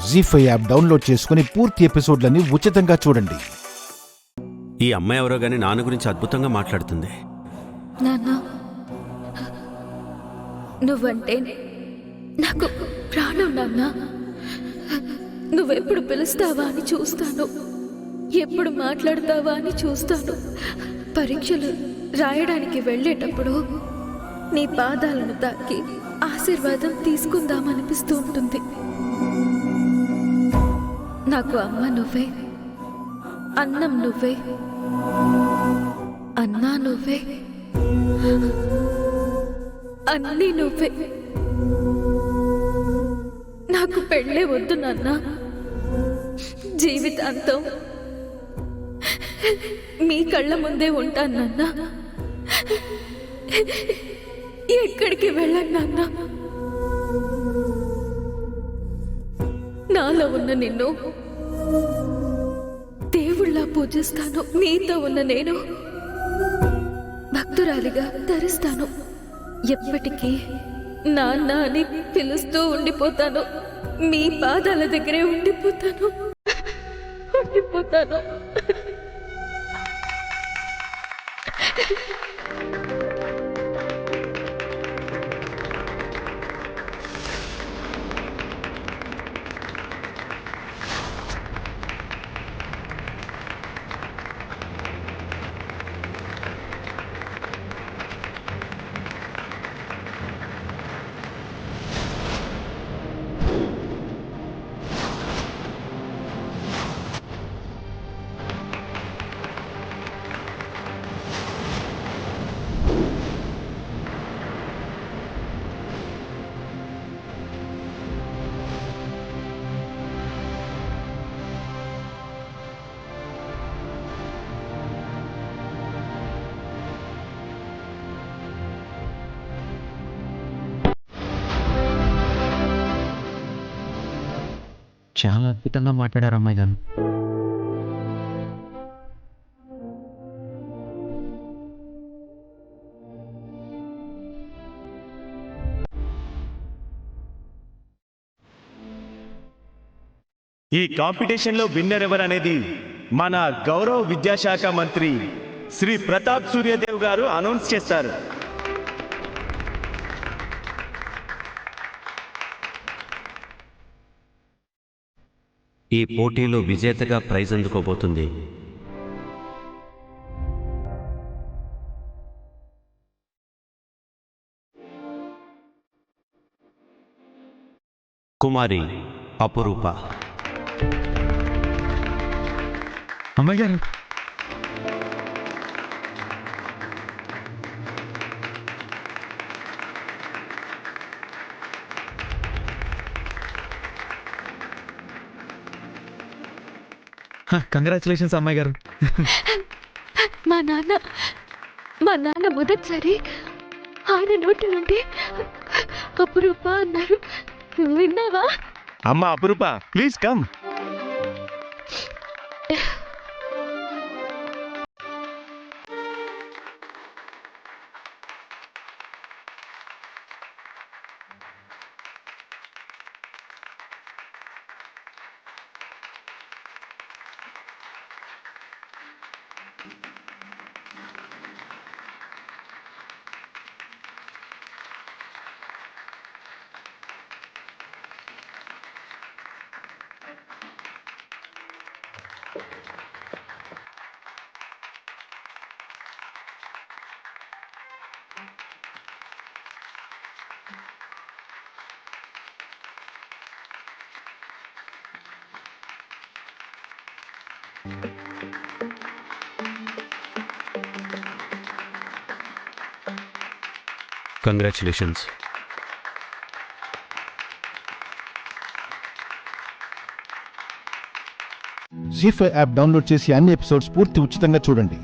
జీ5 app download చేసుకుని పూర్తి ఎపిసోడ్లని ఉచితంగా చూడండి. ఈ అమ్మాయి ఎవరో గానీ నాన్న గురించి అద్భుతంగా మాట్లాడుతుంది. నాన్న, నువ్వంటే నాకు ప్రాణం నాన్న. నువ్వెప్పుడు పిలుస్తావా అని చూస్తాను, ఎప్పుడు మాట్లాడతావా అని చూస్తాను. పరీక్షలు రాయడానికి వెళ్ళేటప్పుడు నీ పాదాలను తాకి ఆశీర్వాదం తీసుకుందామనిపిస్తూ ఉంటుంది. నాకు అమ్మ నువ్వే, అన్నం నువ్వే, అన్నా నువ్వే, అన్నీ నువ్వే. నాకు పెళ్ళే వద్దు నాన్న. జీవితాంతం మీ కళ్ళ ముందే ఉంటాను నాన్న. ఎక్కడికి వెళ్ళను నాన్న. నాలో ఉన్న నిన్ను దేవుళ్ళ పూజిస్తాను. నీతో ఉన్న నేను భక్తురాలిగా ధరిస్తాను. ఎప్పటికీ నాన్న అని పిలుస్తూ ఉండిపోతాను. మీ పాదాల దగ్గరే ఉండిపోతాను. చాలా అద్భుతంగా మాట్లాడారు అమ్మాయి గారు. ఈ కాంపిటీషన్లో విన్నర్ ఎవరు అనేది మన గౌరవ విద్యాశాఖ మంత్రి శ్రీ ప్రతాప్ సూర్యదేవ్ గారు అనౌన్స్ చేస్తారు. ఈ పోటీలో విజేతగా ప్రైజ్ అందుకోబోతుంది కుమారి అపురూప. అమ్మాయి గారు, కంగ్రాచులేషన్స్ అమ్మాయి గారు. మా నాన్న మొదటిసారి ఆయన నోటి నుండి అపురూప అన్నారు. విన్నావా? అమ్మ Apurupa, please come. Congratulations. Zee5 app download చేసి అన్ని ఎపిసోడ్స్ పూర్తి ఉచితంగా చూడండి.